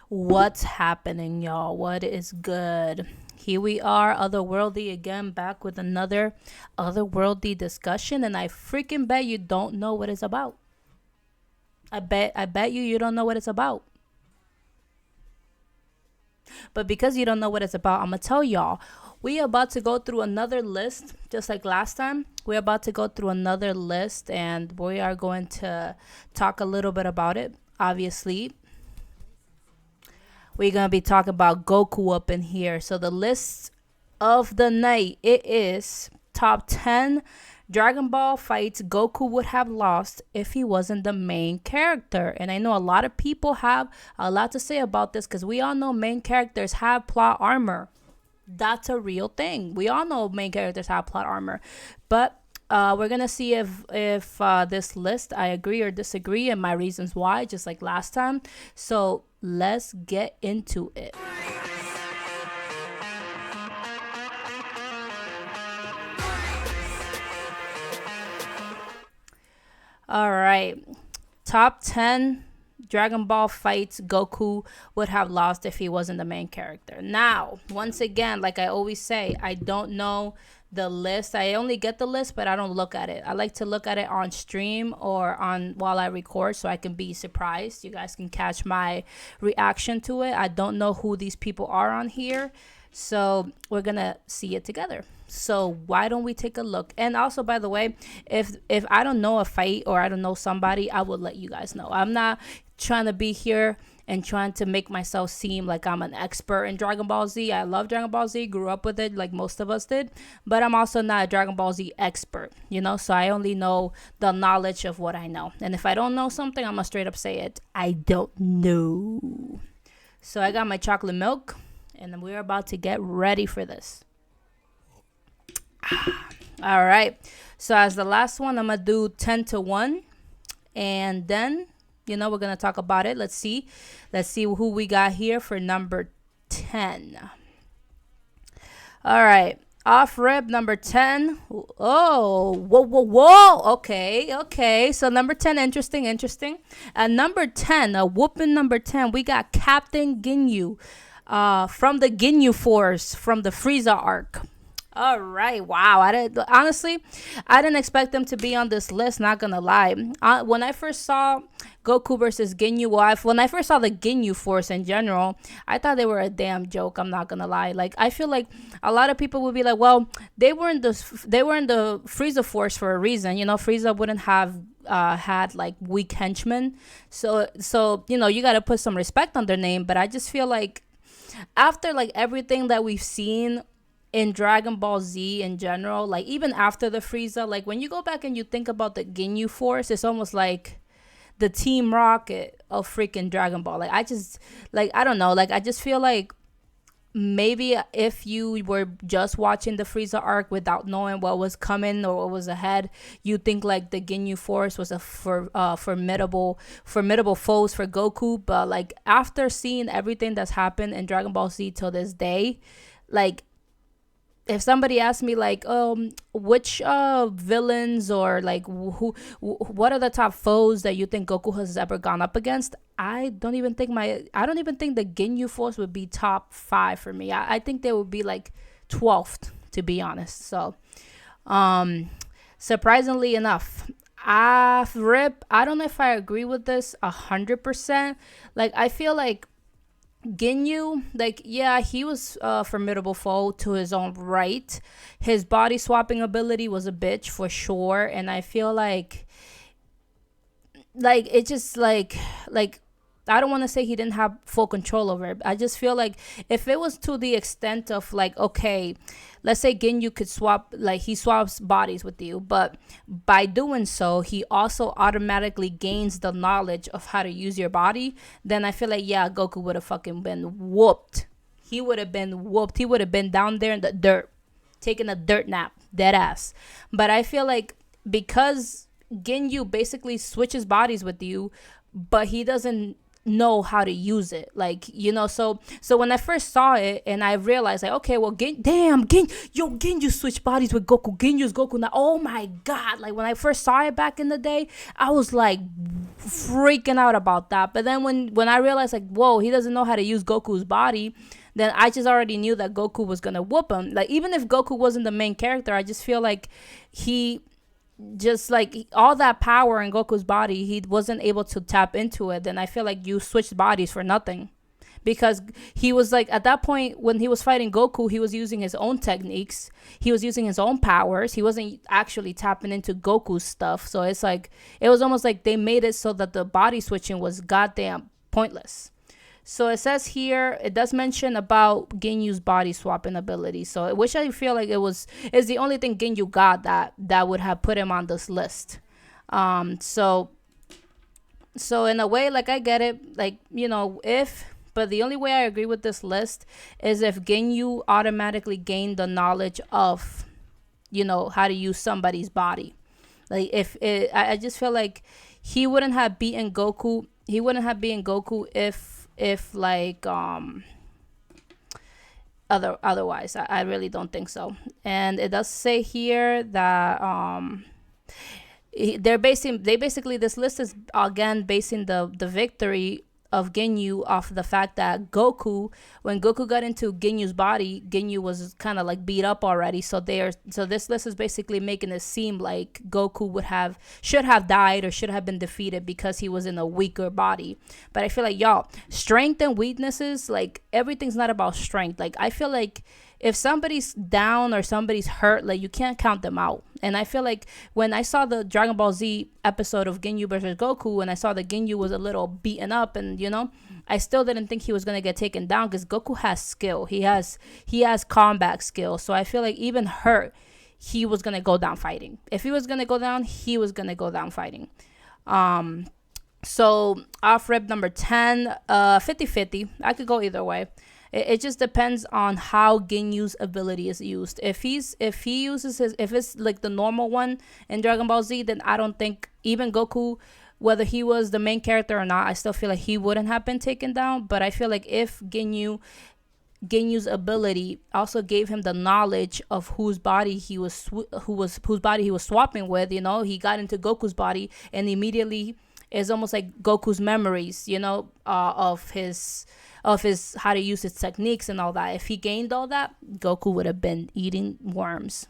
What's happening, y'all? What is good? Here we are, Otherworldly again, back with another otherworldly discussion, and I freaking bet you don't know what it's about. I bet you don't know what it's about. But because you don't know what it's about, I'm gonna tell y'all. We are about to go through another list, just like last time. We're about to go through another list, and we are going to talk a little bit about it. Obviously, we're gonna be talking about Goku up in here. So the list of the night, it is top 10 Dragon Ball fights Goku would have lost if he wasn't the main character. And I know a lot of people have a lot to say about this because we all know main characters have plot armor. That's a real thing. We all know main characters have plot armor. But we're gonna see if this list I agree or disagree and my reasons why, just like last time. So let's get into it. All right, top 10 Dragon Ball fights Goku would have lost if he wasn't the main character. Now, once again, like I always say, I don't know the list. I only get the list, but I don't look at it. I like to look at it on stream or on while I record so I can be surprised. You guys can catch my reaction to it. I don't know who these people are on here. So we're gonna see it together. So why don't we take a look? And also, by the way, if I don't know a fight or I don't know somebody, I will let you guys know. I'm not trying to be here and trying to make myself seem like I'm an expert in Dragon Ball Z. I love Dragon Ball Z, grew up with it like most of us did, but I'm also not a Dragon Ball Z expert, so I only know the knowledge of what I know. And if I don't know something, I'm gonna straight up say it. I don't know. So I got my chocolate milk and we're about to get ready for this. All right. So as the last one, I'm going to do 10 to 1. And then, we're going to talk about it. Let's see. Let's see who we got here for number 10. All right. Off rip, number 10. Oh, whoa. Okay. So number 10, interesting. And number 10, a whooping number 10, we got Captain Ginyu from the Ginyu Force from the Frieza arc. All right, wow. I didn't expect them to be on this list, not gonna lie. When I first saw Goku versus Ginyu, when I first saw the Ginyu Force in general, I thought they were a damn joke. I'm not gonna lie. Like, I feel like a lot of people would be like, well, they were in the Frieza Force for a reason. Frieza wouldn't have had like weak henchmen, so you got to put some respect on their name. But I just feel like after like everything that we've seen in Dragon Ball Z in general, like even after the Frieza, like when you go back and you think about the Ginyu Force, it's almost like the Team Rocket of freaking Dragon Ball. Like I don't know, like I just feel like maybe if you were just watching the Frieza arc without knowing what was coming or what was ahead, you think like the Ginyu Force was a formidable foes for Goku. But like after seeing everything that's happened in Dragon Ball Z till this day, like if somebody asked me like which villains or like what are the top foes that you think Goku has ever gone up against, I don't even think the Ginyu Force would be top 5 for me. I think they would be like 12th, to be honest. So surprisingly enough, I don't know if I agree with this 100%. Like I feel like Ginyu, like, yeah, he was a formidable foe to his own right. His body swapping ability was a bitch for sure, and I feel like it just like I don't want to say he didn't have full control over it. I just feel like if it was to the extent of like, okay, let's say Ginyu could swap, like he swaps bodies with you, but by doing so, he also automatically gains the knowledge of how to use your body, then I feel like, yeah, Goku would have fucking been whooped. He would have been whooped. He would have been down there in the dirt, taking a dirt nap, dead ass. But I feel like because Ginyu basically switches bodies with you, but he doesn't know how to use it, like, so when I first saw it and I realized like, okay, well, Ginyu switch bodies with Goku. Ginyu's Goku now. Oh my god, like when I first saw it back in the day, I was like, freaking out about that. But then when I realized, like, whoa, he doesn't know how to use Goku's body, then I just already knew that Goku was gonna whoop him. Like, even if Goku wasn't the main character, I just feel like he just, like, all that power in Goku's body, he wasn't able to tap into it. Then I feel like you switched bodies for nothing, because he was like, at that point when he was fighting Goku, he was using his own techniques, he was using his own powers, he wasn't actually tapping into Goku's stuff. So it's like, it was almost like they made it so that the body switching was goddamn pointless. So it says here, it does mention about Ginyu's body swapping ability. So which I feel like is the only thing Ginyu got that would have put him on this list. So in a way, like, I get it, like, but the only way I agree with this list is if Ginyu automatically gained the knowledge of, how to use somebody's body. Like, I just feel like he wouldn't have beaten Goku. He wouldn't have beaten Goku if like otherwise. I really don't think so. And it does say here that they basically, this list is again basing the victory of Ginyu off the fact that when Goku got into Ginyu's body, Ginyu was kind of like beat up already. So this list is basically making it seem like Goku should have died or should have been defeated because he was in a weaker body. But I feel like, y'all, strength and weaknesses, like, everything's not about strength. Like, I feel like if somebody's down or somebody's hurt, like, you can't count them out. And I feel like when I saw the Dragon Ball Z episode of Ginyu versus Goku, and I saw that Ginyu was a little beaten up, and I still didn't think he was going to get taken down, because Goku has skill. He has combat skill. So I feel like even hurt, he was going to go down fighting. If he was going to go down, he was going to go down fighting. So off rip number 10, 50-50. I could go either way. It just depends on how Ginyu's ability is used. If it's like the normal one in Dragon Ball Z, then I don't think even Goku, whether he was the main character or not, I still feel like he wouldn't have been taken down. But I feel like if Ginyu's ability also gave him the knowledge of whose body he was swapping with, he got into Goku's body, and immediately it's almost like Goku's memories, of his how to use his techniques and all that. If he gained all that, Goku would have been eating worms.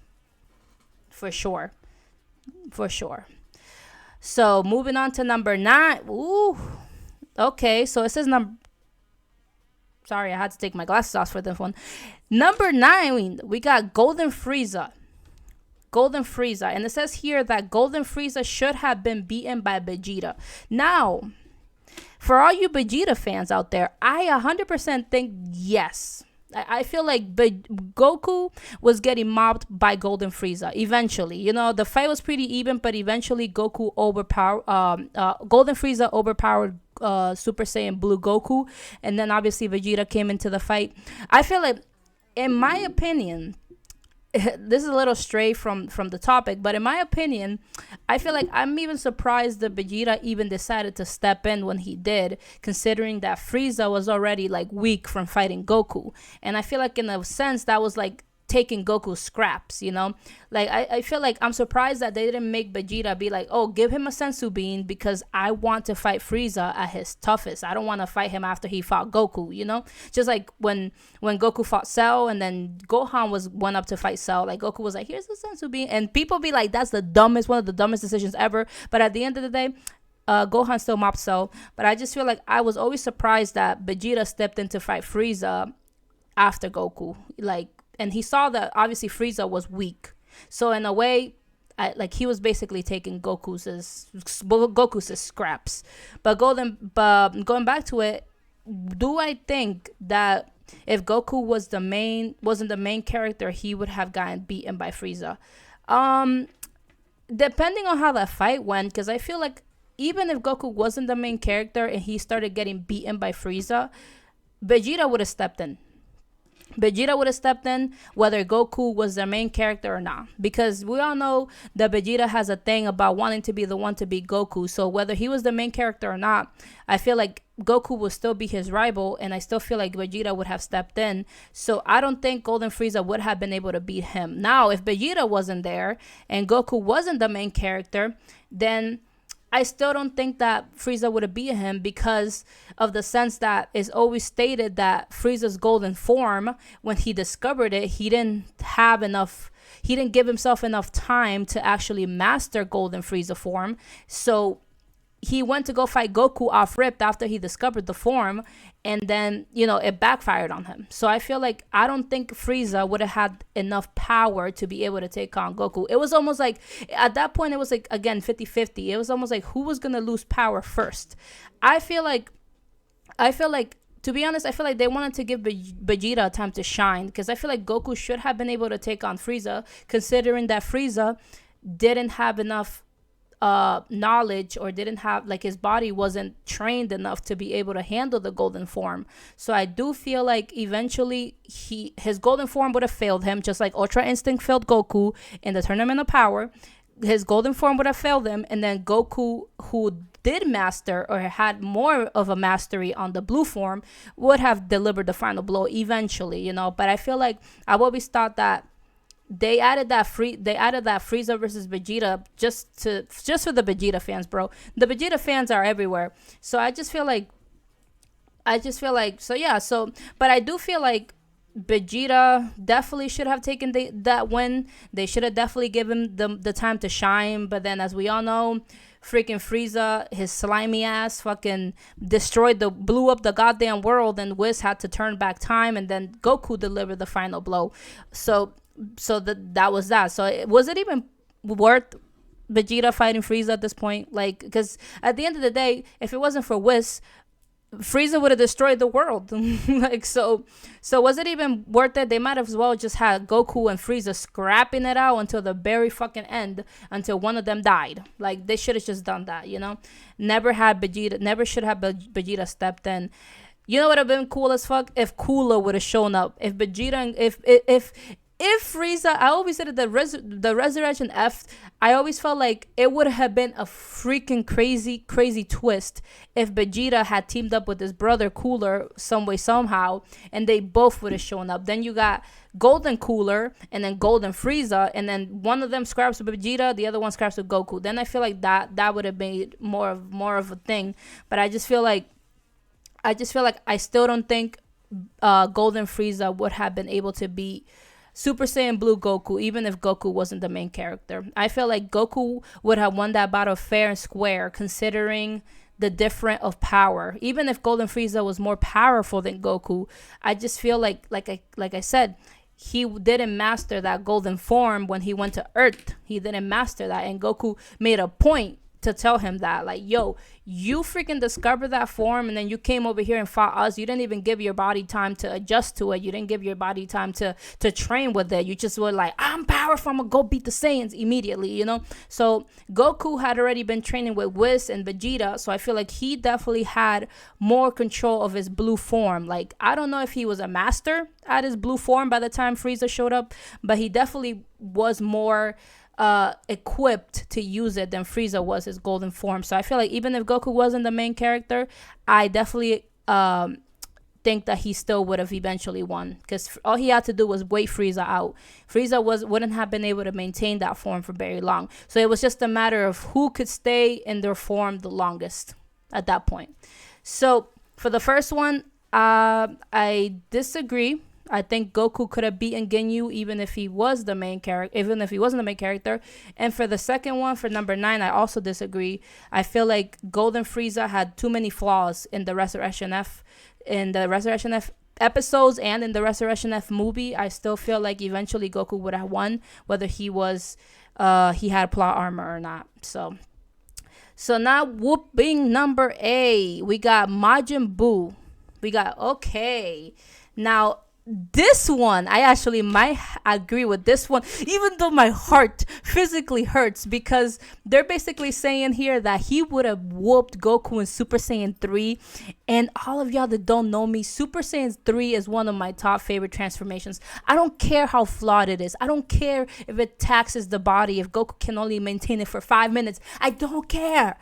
For sure. So moving on to number 9. Ooh. Okay, so it says sorry, I had to take my glasses off for this one. Number 9, we got Golden Frieza. And it says here that Golden Frieza should have been beaten by Vegeta. Now, for all you Vegeta fans out there, I 100% think yes. I feel like Goku was getting mobbed by Golden Frieza eventually. The fight was pretty even, but eventually Golden Frieza overpowered Super Saiyan Blue Goku, and then obviously Vegeta came into the fight. I feel like, in my opinion, this is a little stray from the topic, but in my opinion, I feel like I'm even surprised that Vegeta even decided to step in when he did, considering that Frieza was already like weak from fighting Goku. And I feel like in a sense that was like taking Goku's scraps, like I feel like I'm surprised that they didn't make Vegeta be like, oh, give him a senzu bean because I want to fight Frieza at his toughest. I don't want to fight him after he fought Goku, just like when Goku fought Cell, and then Gohan went up to fight Cell, like Goku was like, here's the senzu bean, and people be like, that's one of the dumbest decisions ever. But at the end of the day, Gohan still mopped Cell. But I just feel like I was always surprised that Vegeta stepped in to fight Frieza after Goku, and he saw that obviously Frieza was weak. So in a way, he was basically taking Goku's scraps. But going back to it, do I think that if Goku wasn't the main character, he would have gotten beaten by Frieza? Depending on how that fight went, because I feel like even if Goku wasn't the main character and he started getting beaten by Frieza, Vegeta would have stepped in. Whether Goku was the main character or not, because we all know that Vegeta has a thing about wanting to be the one to beat Goku. So whether he was the main character or not, I feel like Goku would still be his rival, and I still feel like Vegeta would have stepped in. So I don't think Golden Frieza would have been able to beat him. Now, if Vegeta wasn't there and Goku wasn't the main character, then I still don't think that Frieza would have beat him because of the sense that it's always stated that Frieza's golden form, when he discovered it, he didn't have enough. He didn't give himself enough time to actually master Golden Frieza form. So he went to go fight Goku off ripped after he discovered the form, and then it backfired on him. So I don't think Frieza would have had enough power to be able to take on Goku. It was almost like at that point it was like, again, 50-50. It was almost like who was gonna lose power first. I feel like to be honest, I feel like they wanted to give Vegeta time to shine, because I feel like Goku should have been able to take on Frieza, considering that Frieza didn't have enough knowledge, or didn't have, like, his body wasn't trained enough to be able to handle the golden form. So I do feel like eventually his golden form would have failed him, just like Ultra Instinct failed Goku in the Tournament of Power. His golden form would have failed him, and then Goku, who did master or had more of a mastery on the blue form, would have delivered the final blow eventually, But I feel like I've always thought that they added that Frieza versus Vegeta just for the Vegeta fans, bro. The Vegeta fans are everywhere. So I just feel like but I do feel like Vegeta definitely should have taken that win. They should have definitely given the time to shine. But then, as we all know, freaking Frieza, his slimy ass, fucking blew up the goddamn world, and Whis had to turn back time, and then Goku delivered the final blow. So that was that. So was it even worth Vegeta fighting Frieza at this point? Like, because at the end of the day, if it wasn't for Whis, Frieza would have destroyed the world. Like, so was it even worth it? They might as well just had Goku and Frieza scrapping it out until the very fucking end, until one of them died. Like, they should have just done that, Never should have Vegeta stepped in. You know what would have been cool as fuck? If Cooler would have shown up. If Vegeta, if Frieza, I always said that the Resurrection F, I always felt like it would have been a freaking crazy twist if Vegeta had teamed up with his brother Cooler some way, somehow, and they both would have shown up. Then you got Golden Cooler and then Golden Frieza, and then one of them scraps with Vegeta, the other one scraps with Goku. Then I feel like that would have made more of a thing. But I just feel like I still don't think Golden Frieza would have been able to beat Super Saiyan Blue Goku, even if Goku wasn't the main character. I feel like Goku would have won that battle fair and square, considering the difference of power. Even if Golden Frieza was more powerful than Goku, I just feel like I said, he didn't master that golden form when he went to Earth. He didn't master that, and Goku made a point to tell him that, like, yo, you freaking discovered that form, and then you came over here and fought us. You didn't even give your body time to adjust to it. You didn't give your body time to train with it. You just were like, I'm powerful, I'm gonna go beat the Saiyans immediately, So Goku had already been training with Whis and Vegeta, so I feel like he definitely had more control of his blue form. Like, I don't know if he was a master at his blue form by the time Frieza showed up, but he definitely was more equipped to use it than Frieza was his golden form. So I feel like even if Goku wasn't the main character, I definitely think that he still would have eventually won, because all he had to do was wait Frieza out. Frieza wouldn't have been able to maintain that form for very long. So it was just a matter of who could stay in their form the longest at that point. So for the first one, I disagree. I think Goku could have beaten Ginyu even if he was the main character, even if he wasn't the main character. And for the second one, for number 9, I also disagree. I feel like Golden Frieza had too many flaws in the Resurrection F episodes and in the Resurrection F movie. I still feel like eventually Goku would have won, whether he had plot armor or not. So now, whooping number 8, we got Majin Buu. Now, this one, I actually might agree with this one, even though my heart physically hurts, because they're basically saying here that he would have whooped Goku in Super Saiyan 3. And all of y'all that don't know me, Super Saiyan 3 is one of my top favorite transformations. I don't care how flawed it is. I don't care if it taxes the body, if Goku can only maintain it for 5 minutes. I don't care.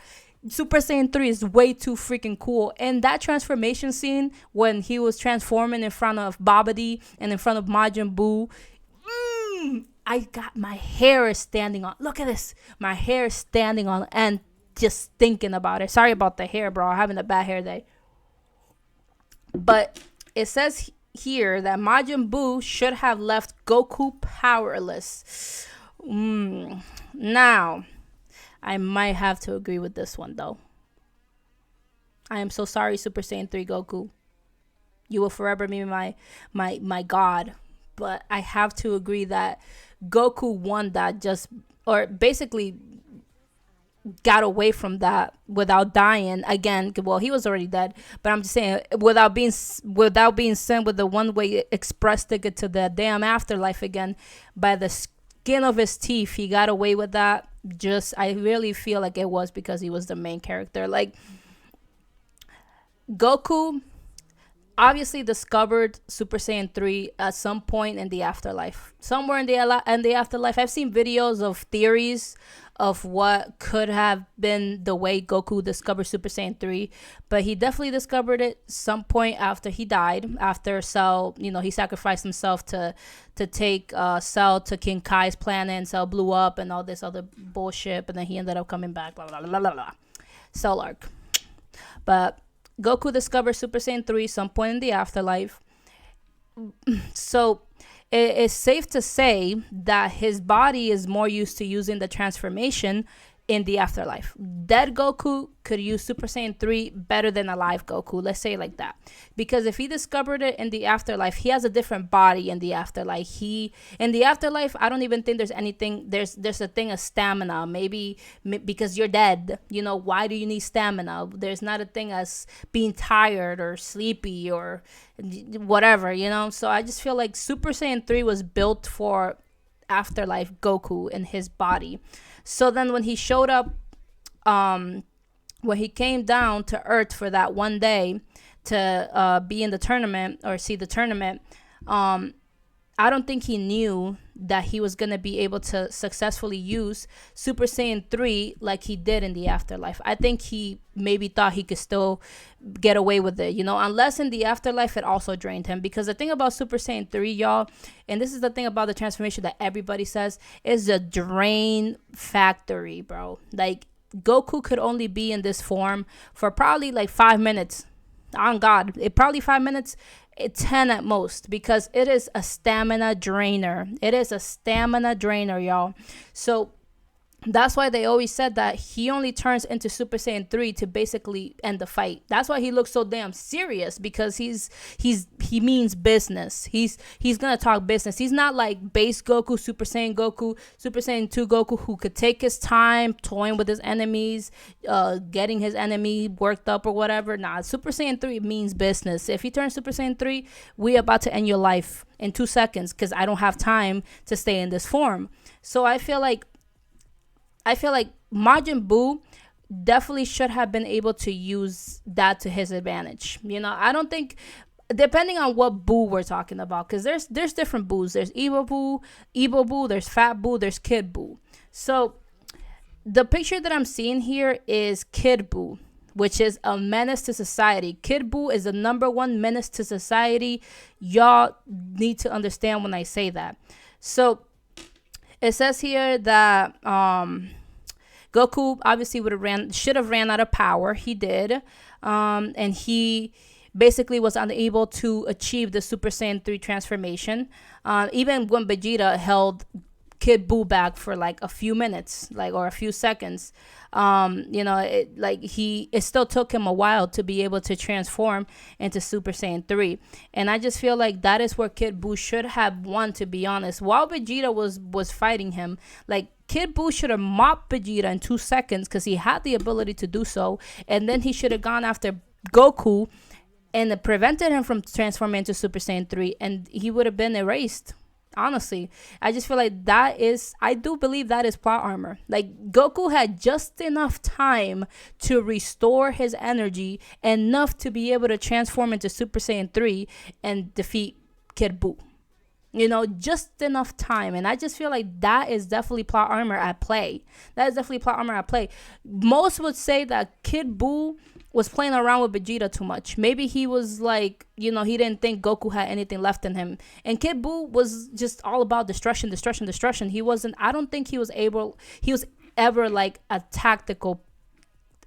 Super Saiyan 3 is way too freaking cool. And that transformation scene when he was transforming in front of Babidi and in front of Majin Buu, I got my hair is standing on. Look at this. My hair is standing on end. just thinking about it. Sorry about the hair, bro. I'm having a bad hair day. But it says here that Majin Buu should have left Goku powerless. Now, I might have to agree with this one, though. I am so sorry, Super Saiyan 3 Goku. You will forever be my god. But I have to agree that Goku won that or basically got away from that without dying again. Well, he was already dead, but I'm just saying, without being sent with the one-way express ticket to the damn afterlife again, by the skin of his teeth, he got away with that. I really feel like it was because he was the main character. Like, Goku obviously discovered Super Saiyan 3 at some point in the afterlife. Somewhere in the afterlife. I've seen videos of theories of what could have been the way Goku discovered Super Saiyan 3, but he definitely discovered it some point after he died, after Cell, he sacrificed himself to take Cell to King Kai's planet, and Cell blew up and all this other bullshit, and then he ended up coming back, blah, blah, blah, blah, blah. Cell arc. But Goku discovered Super Saiyan 3 some point in the afterlife. So it's safe to say that his body is more used to using the transformation in the afterlife. Dead Goku could use Super Saiyan 3 better than alive Goku. Let's say it like that. Because if he discovered it in the afterlife, he has a different body in the afterlife. In the afterlife, I don't even think there's anything. There's a thing of stamina. Maybe because you're dead. Why do you need stamina? There's not a thing as being tired or sleepy or whatever, So I just feel like Super Saiyan 3 was built for afterlife Goku in his body. So then when he showed up, when he came down to Earth for that one day to be in the tournament or see the tournament, I don't think he knew that he was going to be able to successfully use Super Saiyan 3 like he did in the afterlife. I think he maybe thought he could still get away with it, unless in the afterlife it also drained him. Because the thing about Super Saiyan 3, y'all, and this is the thing about the transformation that everybody says, is the drain factory, bro. Like, Goku could only be in this form for probably like 5 minutes. On God, probably 5 minutes. 10 at most, because it is a stamina drainer. It is a stamina drainer, y'all. So that's why they always said that he only turns into Super Saiyan 3 to basically end the fight. That's why he looks so damn serious, because he means business. He's gonna talk business. He's not like base Goku, Super Saiyan 2 Goku, who could take his time toying with his enemies, getting his enemy worked up or whatever. Nah, Super Saiyan 3 means business. If he turns Super Saiyan 3, we about to end your life in 2 seconds, because I don't have time to stay in this form. So I feel like Majin Buu definitely should have been able to use that to his advantage. I don't think, depending on what Buu we're talking about, because there's different Buus. There's Evil Buu, there's Fat Buu, there's Kid Buu. So the picture that I'm seeing here is Kid Buu, which is a menace to society. Kid Buu is the #1 menace to society. Y'all need to understand when I say that. So it says here that Goku obviously should have ran out of power. He did, and he basically was unable to achieve the Super Saiyan 3 transformation. Even when Vegeta held Kid Buu back for like a few minutes, or a few seconds, it still took him a while to be able to transform into Super Saiyan 3. And I just feel like that is where Kid Buu should have won, to be honest. While Vegeta was fighting him, like, Kid Buu should have mopped Vegeta in 2 seconds, because he had the ability to do so. And then he should have gone after Goku and prevented him from transforming into Super Saiyan 3, and he would have been erased. Honestly, I just feel like I do believe that is plot armor. Like, Goku had just enough time to restore his energy, enough to be able to transform into Super Saiyan 3 and defeat Kid Buu. Just enough time. And I just feel like that is definitely plot armor at play. Most would say that Kid Buu was playing around with Vegeta too much. Maybe he was like, he didn't think Goku had anything left in him. And Kid Buu was just all about destruction. I don't think he was ever like a tactical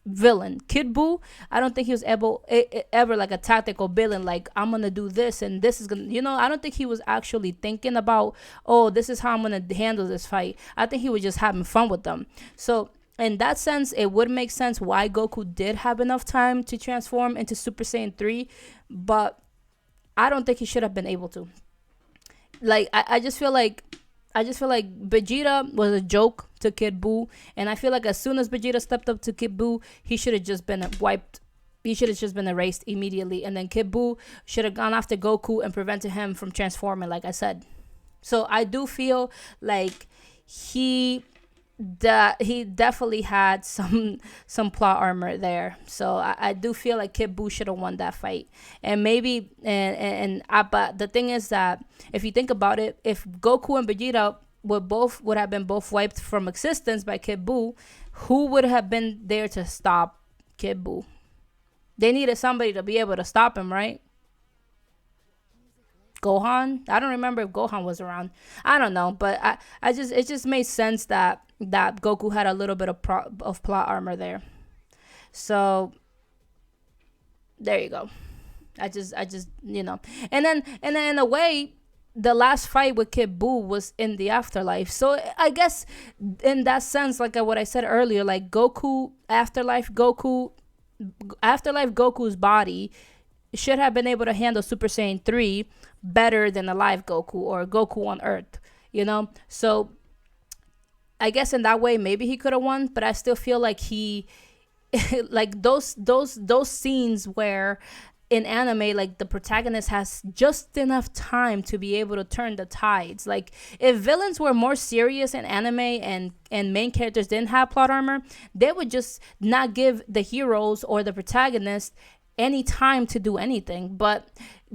villain. Kid Buu, I don't think he was ever like a tactical villain, like I'm gonna do this and this is gonna, I don't think he was actually thinking about, oh, this is how I'm gonna handle this fight. I think he was just having fun with them. So in that sense, it would make sense why Goku did have enough time to transform into Super Saiyan 3, but I don't think he should have been able to. Like I just feel like Vegeta was a joke to Kid Buu, and I feel like as soon as Vegeta stepped up to Kid Buu, he should have just been wiped. He should have just been erased immediately, and then Kid Buu should have gone after Goku and prevented him from transforming, like I said. So I do feel like he definitely had some plot armor there. So I do feel like Kid Buu should have won that fight. And maybe but the thing is that if you think about it, if Goku and Vegeta would have been both wiped from existence by Kid Buu, who would have been there to stop Kid Buu? They needed somebody to be able to stop him, right? Gohan. I don't remember if Gohan was around. I don't know, but it just made sense that Goku had a little bit of plot armor there. So there you go. And then in a way, the last fight with Kid Buu was in the afterlife. So I guess in that sense, like what I said earlier, like afterlife Goku's body should have been able to handle Super Saiyan 3 better than alive Goku or Goku on Earth, So I guess in that way maybe he could have won, but I still feel like he like those scenes where in anime, like the protagonist has just enough time to be able to turn the tides. Like if villains were more serious in anime and main characters didn't have plot armor, they would just not give the heroes or the protagonist any time to do anything. But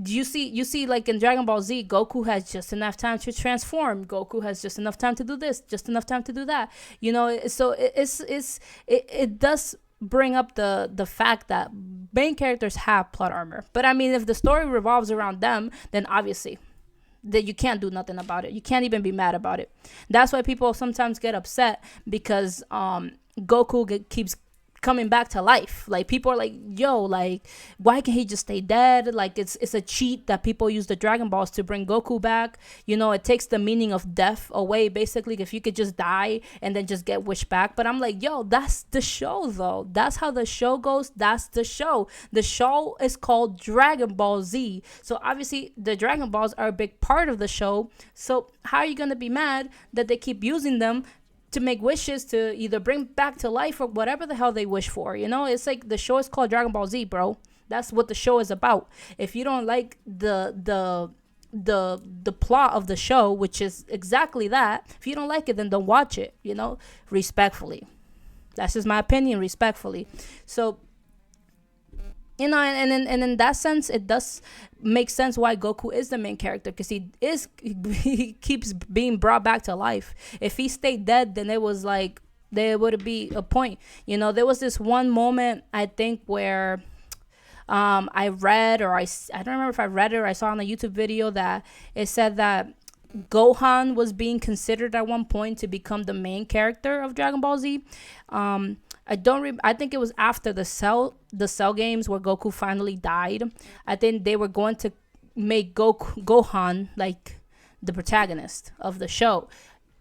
you see like in Dragon Ball Z, Goku has just enough time to transform. Goku has just enough time to do this, just enough time to do that. So it does bring up the fact that main characters have plot armor. But I mean, if the story revolves around them, then obviously that you can't do nothing about it. You can't even be mad about it. That's why people sometimes get upset because Goku keeps coming back to life. Like people are like, yo, like why can't he just stay dead? Like it's a cheat that people use the Dragon Balls to bring Goku back. It takes the meaning of death away, basically, if you could just die and then just get wished back. But I'm like, yo, that's the show though. That's how the show goes. That's the show. The show is called Dragon Ball Z. So obviously the Dragon Balls are a big part of the show. So how are you gonna be mad that they keep using them to make wishes to either bring back to life or whatever the hell they wish for? It's like the show is called Dragon Ball Z, bro. That's what the show is about. If you don't like the plot of the show, which is exactly that, if you don't like it, then don't watch it, respectfully. That's just my opinion, respectfully. So and in that sense, it does make sense why Goku is the main character, because he keeps being brought back to life. If he stayed dead, then it was like there would be a point. There was this one moment, I think, where I read, or I don't remember if I read it or I saw on a YouTube video, that it said that Gohan was being considered at one point to become the main character of Dragon Ball Z. I think it was after the Cell games where Goku finally died. I think they were going to make Gohan like the protagonist of the show.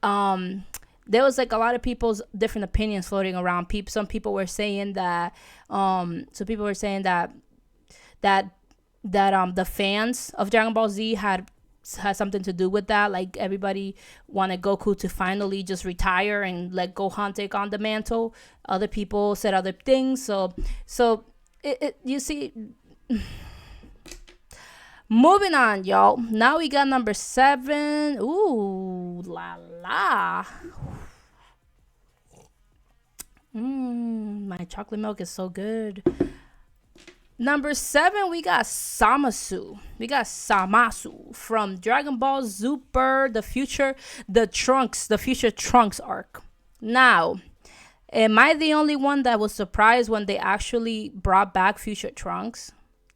There was like a lot of people's different opinions floating around. Some people were saying that the fans of Dragon Ball Z had something to do with that. Like everybody wanted Goku to finally just retire and let Gohan take on the mantle. Other people said other things. So you see. Moving on, y'all. Now we got number 7. Ooh la la. My chocolate milk is so good. Number 7, we got Samasu. We got Samasu from Dragon Ball Super, the Future Trunks arc. Now, am I the only one that was surprised when they actually brought back Future Trunks?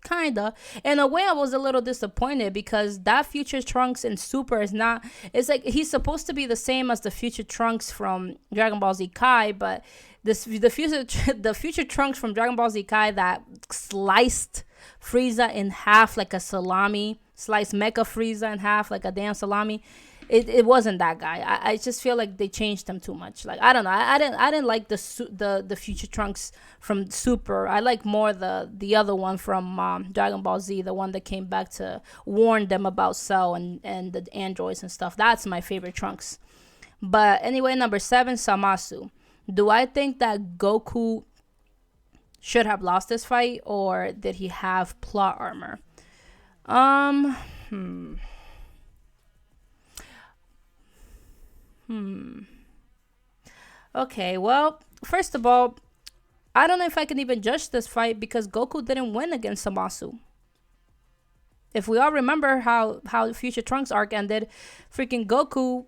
Kinda. In a way, I was a little disappointed because that Future Trunks in Super is not. It's like he's supposed to be the same as the Future Trunks from Dragon Ball Z Kai, but the future Trunks from Dragon Ball Z Kai that sliced Frieza in half like a salami, sliced Mecha Frieza in half like a damn salami. It wasn't that guy. I just feel like they changed him too much. Like, I don't know. I didn't like the future Trunks from Super. I like more the other one from Dragon Ball Z, the one that came back to warn them about Cell and the androids and stuff. That's my favorite Trunks. But anyway, number 7, Zamasu. Do I think that Goku should have lost this fight, or did he have plot armor? Um, hmm. Okay, well, first of all, I don't know if I can even judge this fight because Goku didn't win against Zamasu. If we all remember how Future Trunks arc ended, freaking Goku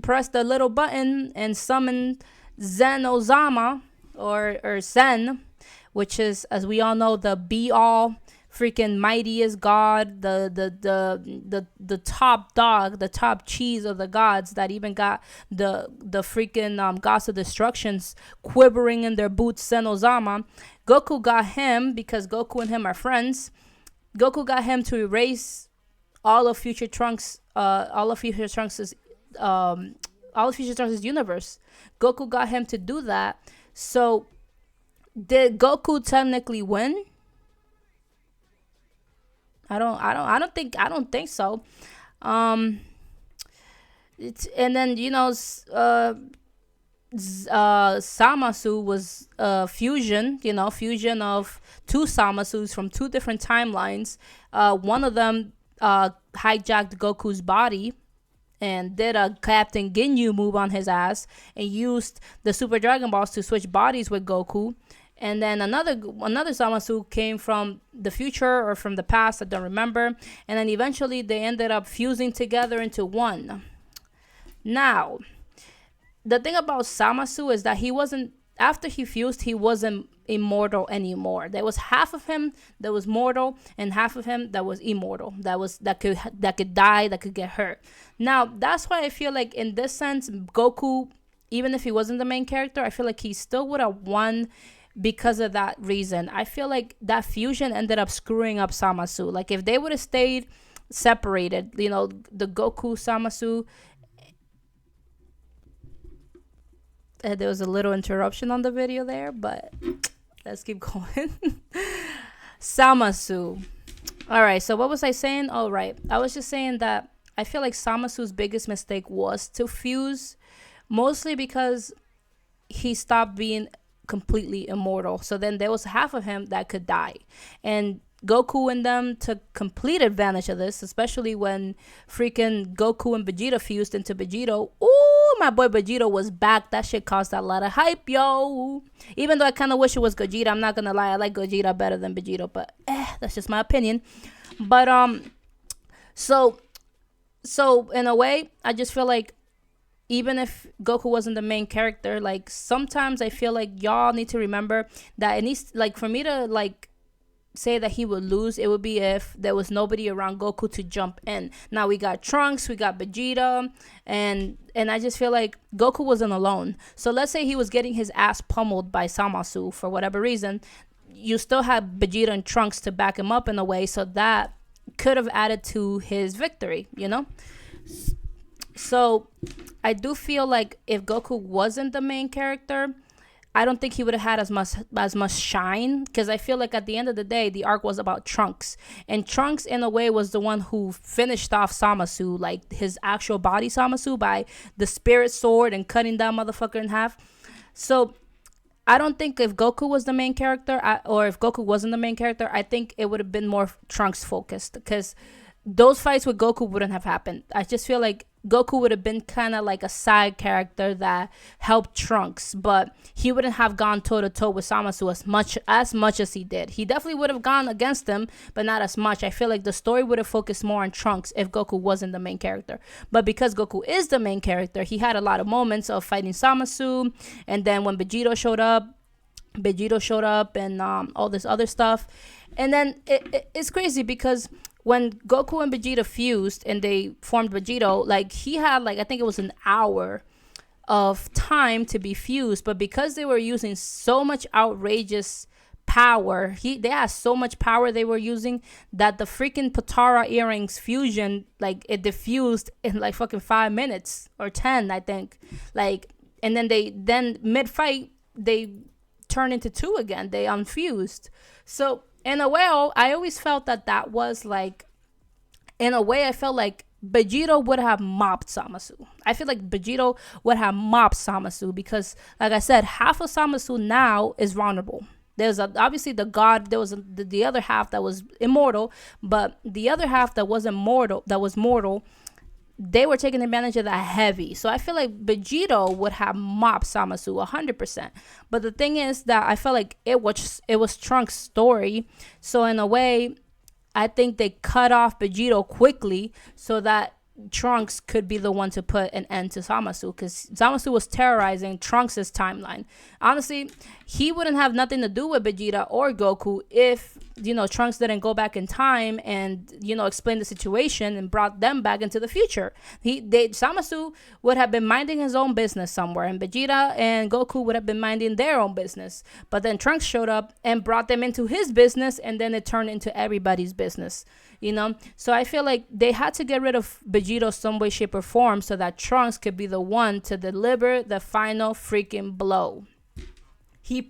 pressed the little button and summoned Zen Ozama or Zen, which is, as we all know, the be all freaking mightiest god, the top dog, the top cheese of the gods that even got the freaking gods of destructions quivering in their boots. Zen Ozama. Goku got him because Goku and him are friends. Goku got him to erase all of Future Trunks, all of Future Trunks' universe. Goku got him to do that. So did Goku technically win? I don't think so. It's, and then Zamasu was fusion of two Zamasus from two different timelines. One of them hijacked Goku's body and did a Captain Ginyu move on his ass and used the Super Dragon Balls to switch bodies with Goku. And then another Zamasu came from the future or from the past, I don't remember. And then eventually they ended up fusing together into one. Now, the thing about Zamasu is that he wasn't, after he fused, he wasn't immortal anymore. There was half of him that was mortal and half of him that was immortal. That could die, that could get hurt. Now, that's why I feel like in this sense, Goku, even if he wasn't the main character, I feel like he still would have won because of that reason. I feel like that fusion ended up screwing up Zamasu. Like, if they would have stayed separated, the Goku Zamasu, there was a little interruption on the video there, but let's keep going. Zamasu. All right, so what was I saying? Oh, right. I was just saying that I feel like Zamasu's biggest mistake was to fuse, mostly because he stopped being completely immortal. So then there was half of him that could die. And Goku and them took complete advantage of this, especially when freaking Goku and Vegeta fused into Vegito. Ooh, my boy Vegito was back. That shit caused a lot of hype, yo. Even though I kind of wish it was Gogeta. I'm not gonna lie, I like Gogeta better than Vegito, but that's just my opinion. But so in a way, I just feel like even if Goku wasn't the main character, like, sometimes I feel like y'all need to remember that it needs, like, for me to, like, say that he would lose, it would be if there was nobody around Goku to jump in. Now we got Trunks, we got Vegeta, and I just feel like Goku wasn't alone. So let's say he was getting his ass pummeled by Zamasu for whatever reason, you still have Vegeta and Trunks to back him up in a way, so that could have added to his victory, So I do feel like if Goku wasn't the main character, I don't think he would have had as much shine, because I feel like at the end of the day, the arc was about Trunks. And Trunks, in a way, was the one who finished off Zamasu, like his actual body Zamasu, by the spirit sword and cutting that motherfucker in half. So I don't think if Goku was the main character, or if Goku wasn't the main character, I think it would have been more Trunks focused, because those fights with Goku wouldn't have happened. I just feel like Goku would have been kind of like a side character that helped Trunks, but he wouldn't have gone toe-to-toe with Zamasu as much as he did. He definitely would have gone against him, but not as much. I feel like the story would have focused more on Trunks if Goku wasn't the main character. But because Goku is the main character, he had a lot of moments of fighting Zamasu, and then when Vegito showed up and all this other stuff. And then it's crazy because when Goku and Vegeta fused and they formed Vegito, like, he had, like, I think it was an hour of time to be fused, but because they were using so much outrageous power, they had so much power they were using, that the freaking Potara earrings fusion, like, it diffused in like fucking 5 minutes or 10, I think. Like, and then mid fight they turned into two again. They unfused. So in a way, I always felt that was like, in a way, I felt like Vegito would have mopped Zamasu. I feel like Vegito would have mopped Zamasu because, like I said, half of Zamasu now is vulnerable. There's obviously the god. There was the other half that was immortal, but the other half that wasn't mortal, they were taking advantage of that heavy. So I feel like Vegito would have mopped Zamasu 100%. But the thing is that I felt like it was Trunks' story. So in a way, I think they cut off Vegito quickly so that Trunks could be the one to put an end to Zamasu, because Zamasu was terrorizing Trunks' timeline. Honestly, he wouldn't have nothing to do with Vegeta or Goku if, Trunks didn't go back in time and, explain the situation and brought them back into the future. Zamasu would have been minding his own business somewhere, and Vegeta and Goku would have been minding their own business. But then Trunks showed up and brought them into his business, and then it turned into everybody's business. So I feel like they had to get rid of Vegito some way, shape, or form so that Trunks could be the one to deliver the final freaking blow. He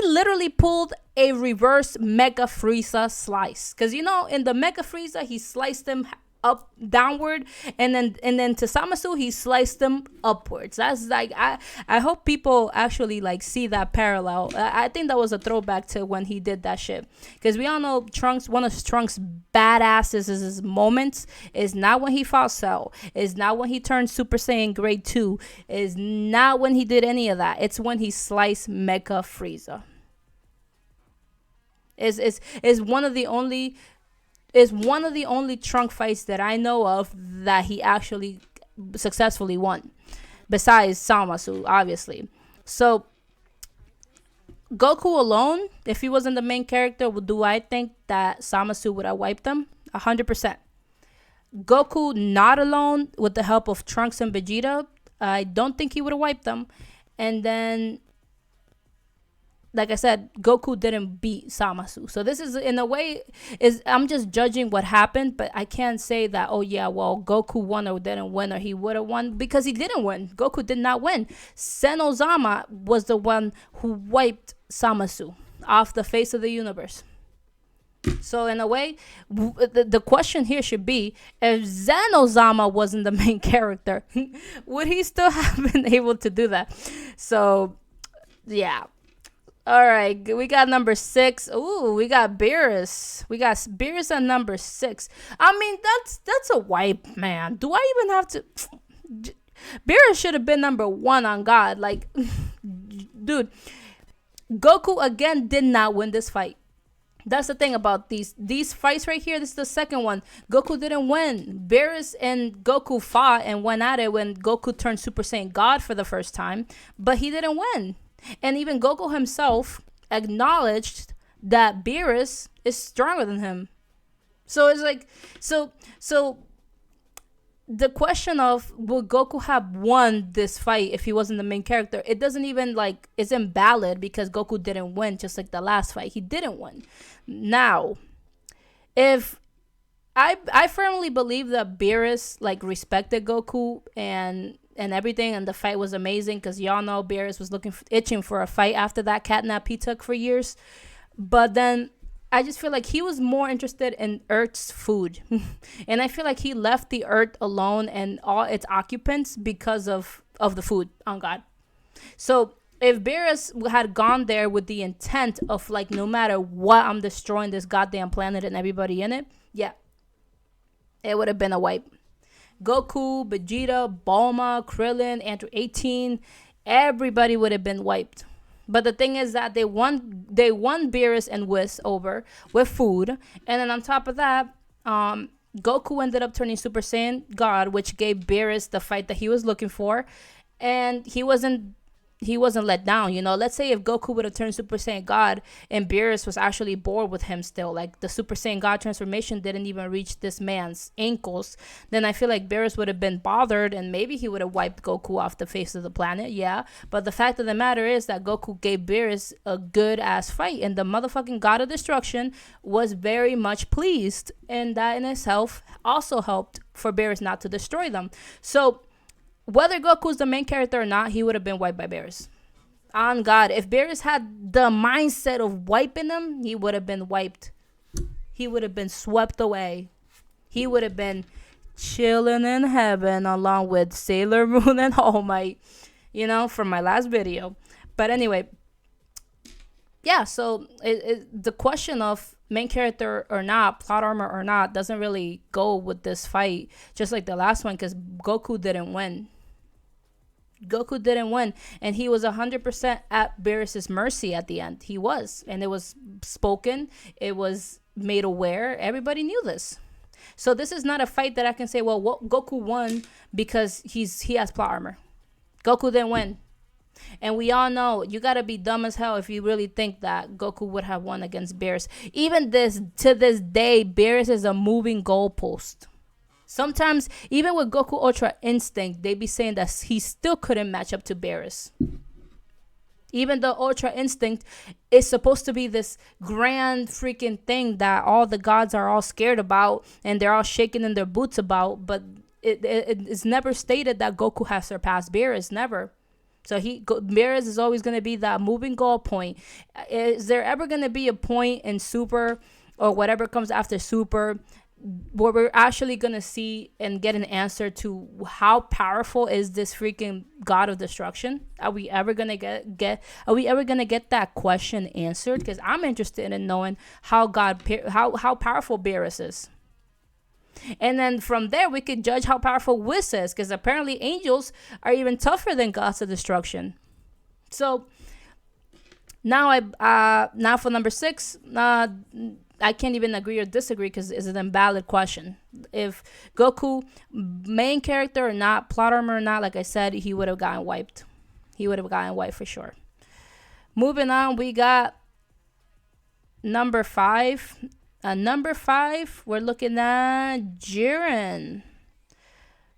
literally pulled a reverse Mega Frieza slice, because in the Mega Frieza he sliced him up downward, and then to Zamasu he sliced them upwards. That's like, I hope people actually like see that parallel. I think that was a throwback to when he did that shit, because we all know Trunks, one of Trunks' badasses is his moments is not when he fought Cell, is not when he turned Super Saiyan Grade 2, is not when he did any of that. It's when he sliced Mega Frieza. Is one of the only Trunk fights that I know of that he actually successfully won, besides Zamasu, obviously. So Goku alone, if he wasn't the main character, do I think that Zamasu would have wiped them? 100%. Goku not alone, with the help of Trunks and Vegeta, I don't think he would have wiped them. And then, like I said, Goku didn't beat Zamasu. So this is, in a way, I'm just judging what happened, but I can't say that, oh yeah, well, Goku won or didn't win, or he would have won, because he didn't win. Goku did not win. Senozama was the one who wiped Zamasu off the face of the universe. So in a way, the question here should be, if Zenozama wasn't the main character, would he still have been able to do that? So, yeah. All right, we got number 6. Ooh, we got Beerus. We got Beerus at number 6. I mean, that's a wipe, man. Do I even have to? Beerus should have been number 1 on God. Like, dude, Goku again did not win this fight. That's the thing about these fights right here. This is the second one. Goku didn't win. Beerus and Goku fought and went at it when Goku turned Super Saiyan God for the first time, but he didn't win. And even Goku himself acknowledged that Beerus is stronger than him. So it's like, so the question of would Goku have won this fight if he wasn't the main character, it doesn't even like, it's invalid, because Goku didn't win, just like the last fight. He didn't win. Now, if I firmly believe that Beerus like respected Goku and everything, and the fight was amazing, because y'all know Beerus was itching for a fight after that catnap he took for years. But then I just feel like he was more interested in Earth's food. And I feel like he left the Earth alone and all its occupants because of the food, on God. So if Beerus had gone there with the intent of like, no matter what, I'm destroying this goddamn planet and everybody in it, yeah, it would have been a wipe. Goku, Vegeta, Bulma, Krillin, Andrew 18, everybody would have been wiped. But the thing is that they won Beerus and Whis over with food. And then on top of that, Goku ended up turning Super Saiyan God, which gave Beerus the fight that he was looking for. And he wasn't he wasn't let down. Let's say if Goku would have turned Super Saiyan God and Beerus was actually bored with him still, like the Super Saiyan God transformation didn't even reach this man's ankles, then I feel like Beerus would have been bothered and maybe he would have wiped Goku off the face of the planet. Yeah, but the fact of the matter is that Goku gave Beerus a good ass fight, and the motherfucking God of Destruction was very much pleased, and that in itself also helped for Beerus not to destroy them. So whether Goku's the main character or not, he would have been wiped by Beerus. On God, if Beerus had the mindset of wiping him, he would have been wiped. He would have been swept away. He would have been chilling in heaven along with Sailor Moon and All Might, from my last video. But anyway, yeah, so the question of main character or not, plot armor or not, doesn't really go with this fight, just like the last one, because Goku didn't win. Goku didn't win, and he was 100% at Beerus's mercy at the end. He was, and it was spoken, it was made aware, everybody knew this. So this is not a fight that I can say, well, Goku won because he has plot armor. Goku didn't win. And we all know you gotta be dumb as hell if you really think that Goku would have won against Beerus. Even to this day, Beerus is a moving goalpost. Sometimes, even with Goku Ultra Instinct, they be saying that he still couldn't match up to Beerus. Even though Ultra Instinct is supposed to be this grand freaking thing that all the gods are all scared about and they're all shaking in their boots about, but it's never stated that Goku has surpassed Beerus, never. So Beerus is always going to be that moving goal point. Is there ever going to be a point in Super or whatever comes after Super where we're actually going to see and get an answer to how powerful is this freaking God of Destruction? Are we ever going to get that question answered? Because I'm interested in knowing how powerful Beerus is. And then from there, we could judge how powerful Whis is, because apparently angels are even tougher than gods of destruction. So now for number 6, I can't even agree or disagree because it's an invalid question. If Goku, main character or not, plot armor or not, like I said, he would have gotten wiped. He would have gotten wiped for sure. Moving on, we got number 5. Number 5, we're looking at Jiren.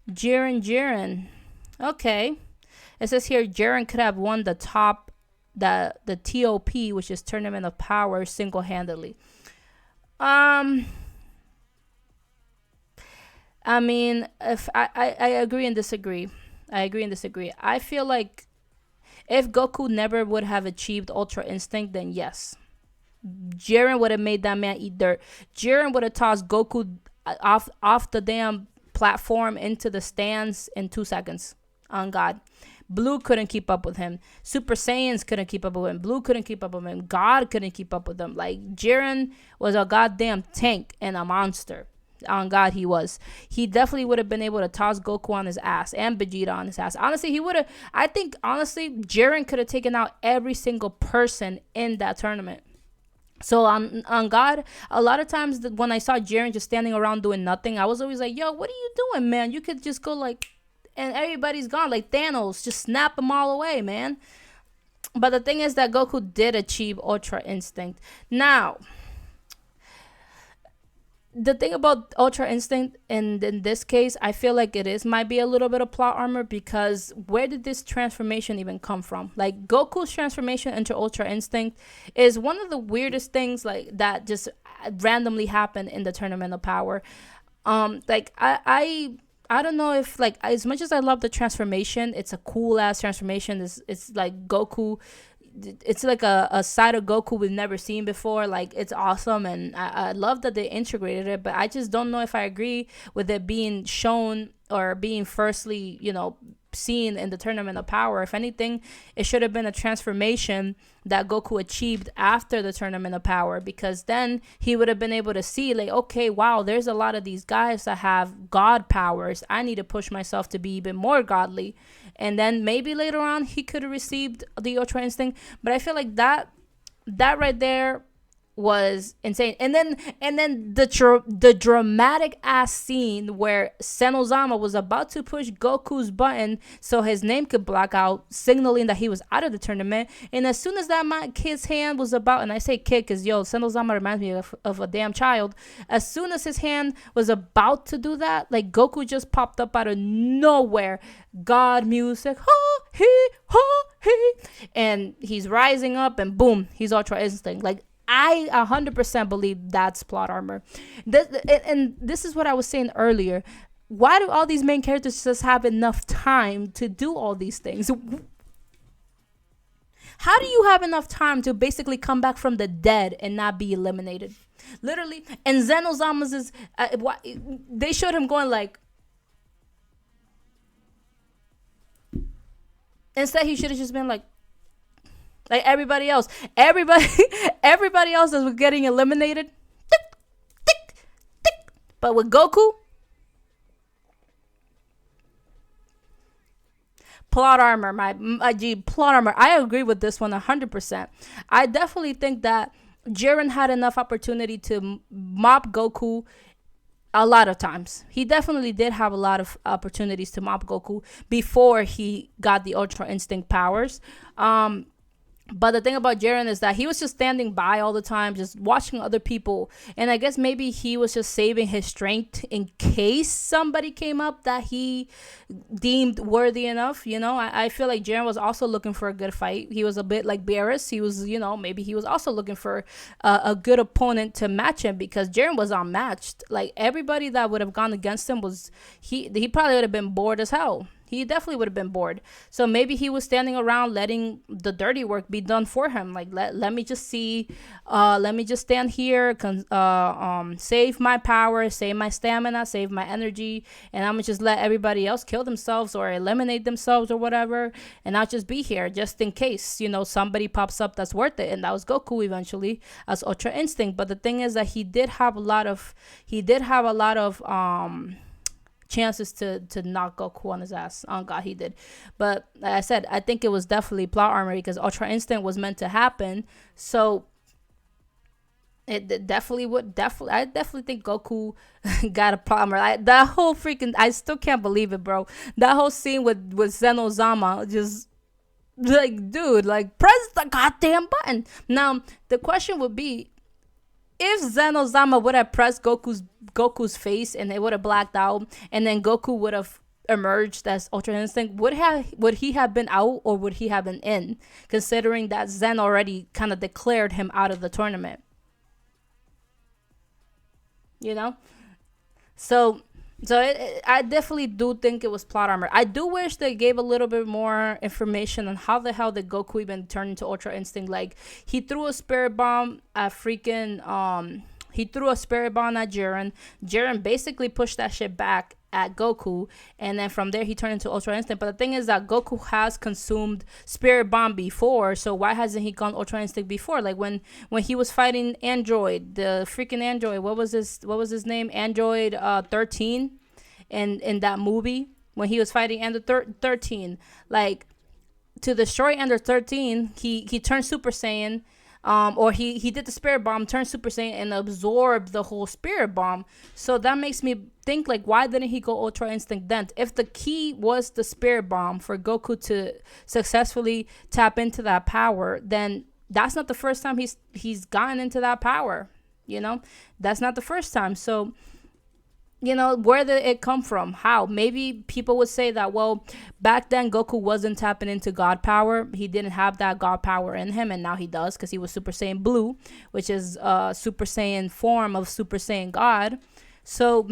Jiren. Okay. It says here Jiren could have won the TOP, which is Tournament of Power, single-handedly. I mean, if I agree and disagree. I feel like if Goku never would have achieved Ultra Instinct, then yes, Jiren would have made that man eat dirt. Jiren would have tossed Goku off the damn platform into the stands in 2 seconds. On God. Blue couldn't keep up with him. Super Saiyans couldn't keep up with him. Blue couldn't keep up with him. God couldn't keep up with him. Like, Jiren was a goddamn tank and a monster. On God, he was. He definitely would have been able to toss Goku on his ass and Vegeta on his ass. Honestly, Jiren could have taken out every single person in that tournament. So on God, a lot of times when I saw Jiren just standing around doing nothing, I was always like, yo, what are you doing, man? You could just go like, and everybody's gone, like Thanos, just snap them all away, man. But the thing is that Goku did achieve Ultra Instinct. Now, the thing about Ultra Instinct, and in this case, I feel like might be a little bit of plot armor, because where did this transformation even come from? Like, Goku's transformation into Ultra Instinct is one of the weirdest things like that just randomly happened in the Tournament of Power. I don't know if, like, as much as I love the transformation, it's a cool ass transformation. It's like Goku. It's like a side of Goku we've never seen before. Like, it's awesome, and I love that they integrated it, but I just don't know if I agree with it being shown or being firstly, seen in the Tournament of Power. If anything, it should have been a transformation that Goku achieved after the Tournament of Power, because then he would have been able to see, like, okay, wow, there's a lot of these guys that have god powers. I need to push myself to be even more godly. And then maybe later on he could have received the Ultra Instinct. But I feel like that right there was insane. And then the dramatic ass scene where Senozama was about to push Goku's button so his name could block out, signaling that he was out of the tournament. And as soon as that kid's hand was about, and I say kid because Senozama reminds me of a damn child. As soon as his hand was about to do that, like Goku just popped up out of nowhere. God music, ha he, and he's rising up, and boom, he's Ultra Instinct. Like, I 100% believe that's plot armor. And this is what I was saying earlier. Why do all these main characters just have enough time to do all these things? How do you have enough time to basically come back from the dead and not be eliminated? Literally. And Zenozama's is, they showed him going like, instead he should have just been like everybody else. Everybody else that was getting eliminated. Tick, tick, tick. But with Goku, plot armor, plot armor. I agree with this one 100%. I definitely think that Jiren had enough opportunity to mop Goku a lot of times. He definitely did have a lot of opportunities to mop Goku before he got the Ultra Instinct powers. But the thing about Jiren is that he was just standing by all the time, just watching other people. And I guess maybe he was just saving his strength in case somebody came up that he deemed worthy enough. I feel like Jiren was also looking for a good fight. He was a bit like Beerus. He was, maybe he was also looking for a good opponent to match him, because Jiren was unmatched. Like, everybody that would have gone against him he probably would have been bored as hell. He definitely would have been bored. So maybe he was standing around letting the dirty work be done for him. Like, let me just see. Let me just stand here, save my power, save my stamina, save my energy. And I'm going to just let everybody else kill themselves or eliminate themselves or whatever. And I'll just be here just in case, somebody pops up that's worth it. And that was Goku eventually as Ultra Instinct. But the thing is that he did have a lot of chances to knock Goku on his ass. Oh God, he did. But like I said, I think it was definitely plot armor, because Ultra Instinct was meant to happen. So it definitely would. I definitely think Goku got a plot armor. That whole freaking, I still can't believe it, bro. That whole scene with Zenozama, just like, dude, like, press the goddamn button. Now the question would be, if Zenozama would have pressed Goku's face and it would have blacked out, and then Goku would have emerged as Ultra Instinct, would he have been out, or would he have been in, considering that Zen already kind of declared him out of the tournament? So I definitely do think it was plot armor. I do wish they gave a little bit more information on how the hell did Goku even turn into Ultra Instinct. Like, he threw a spirit bomb at he threw a spirit bomb at Jiren. Jiren basically pushed that shit back at Goku, and then from there he turned into Ultra Instinct. But the thing is that Goku has consumed Spirit Bomb before, so why hasn't he gone Ultra Instinct before? Like, when he was fighting Android, the freaking Android, what was his name? Android 13 in that movie, when he was fighting Android 13, like, to destroy Android 13, he turned Super Saiyan. Or he did the Spirit Bomb, turned Super Saiyan, and absorbed the whole Spirit Bomb. So that makes me think, like, why didn't he go Ultra Instinct then? If the key was the Spirit Bomb for Goku to successfully tap into that power, then that's not the first time he's gotten into that power. That's not the first time. So, where did it come from? How? Maybe people would say that, well, back then Goku wasn't tapping into God power. He didn't have that God power in him, and now he does, because he was Super Saiyan Blue, which is a Super Saiyan form of Super Saiyan God. So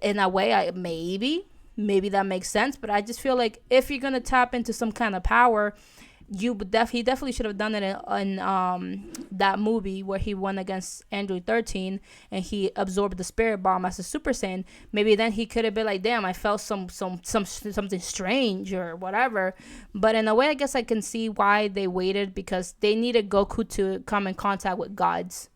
in a way, maybe that makes sense. But I just feel like if you're gonna tap into some kind of power, he definitely should have done it in that movie where he went against Android 13 and he absorbed the Spirit Bomb as a Super Saiyan. Maybe then he could have been like, damn, I felt something strange or whatever. But in a way, I guess I can see why they waited, because they needed Goku to come in contact with gods.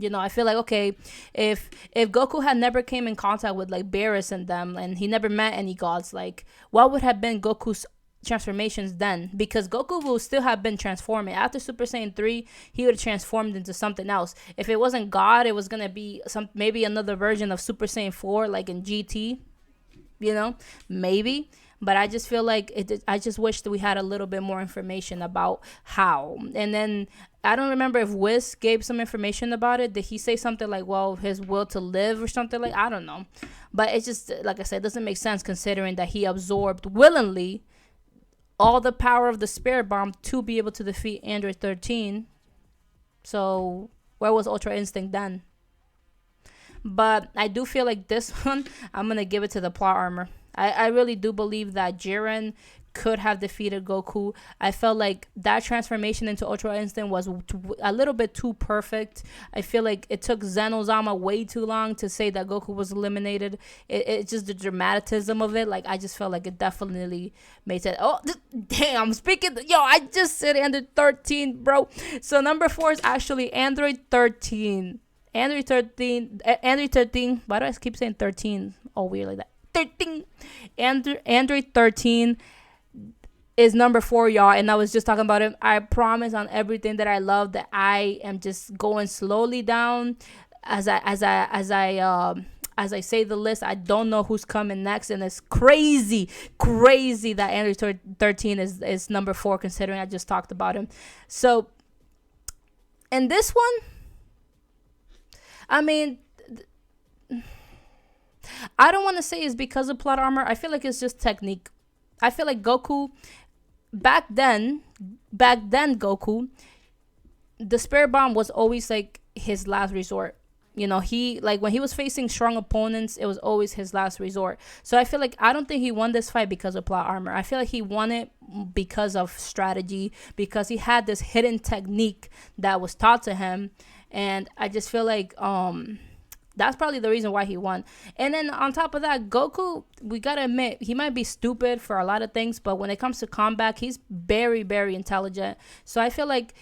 I feel like, okay, if Goku had never came in contact with, like, Beerus and them, and he never met any gods, like, what would have been Goku's transformations then, because Goku will still have been transforming. After Super Saiyan 3, he would have transformed into something else. If it wasn't God, it was going to be maybe another version of Super Saiyan 4, like in GT, maybe. But I just feel like I just wish that we had a little bit more information about how. And then I don't remember if Whis gave some information about it. Did he say something like, well, his will to live or something like? I don't know. But it's just, like I said, it doesn't make sense considering that he absorbed willingly all the power of the Spirit Bomb to be able to defeat Android 13. So where was Ultra Instinct then? But I do feel like this one, I'm going to give it to the plot armor. I really do believe that Jiren could have defeated Goku. I felt like that transformation into Ultra Instinct was a little bit too perfect. I feel like it took Zenozama way too long to say that Goku was eliminated. It's just the dramatism of it. Like, I just felt like it definitely made sense. Oh, damn. I just said Android 13, bro. So number 4 is actually Android 13. Android 13. Why do I keep saying 13? Oh, weird like that. 13. Android 13 is number 4, y'all, and I was just talking about it. I promise on everything that I love that I am just going slowly down as I say the list. I don't know who's coming next, and it's crazy that Android 13 is number 4, considering I just talked about him. So, and this one, I mean, I don't want to say it's because of plot armor. I feel like it's just technique. I feel like Goku, back then Goku, the Spirit Bomb was always like his last resort. He, like, when he was facing strong opponents, it was always his last resort. So I feel like I don't think he won this fight because of plot armor. I feel like he won it because of strategy, because he had this hidden technique that was taught to him. And I just feel like that's probably the reason why he won. And then on top of that, Goku, we gotta admit, he might be stupid for a lot of things, but when it comes to combat, he's very, very intelligent. So I feel like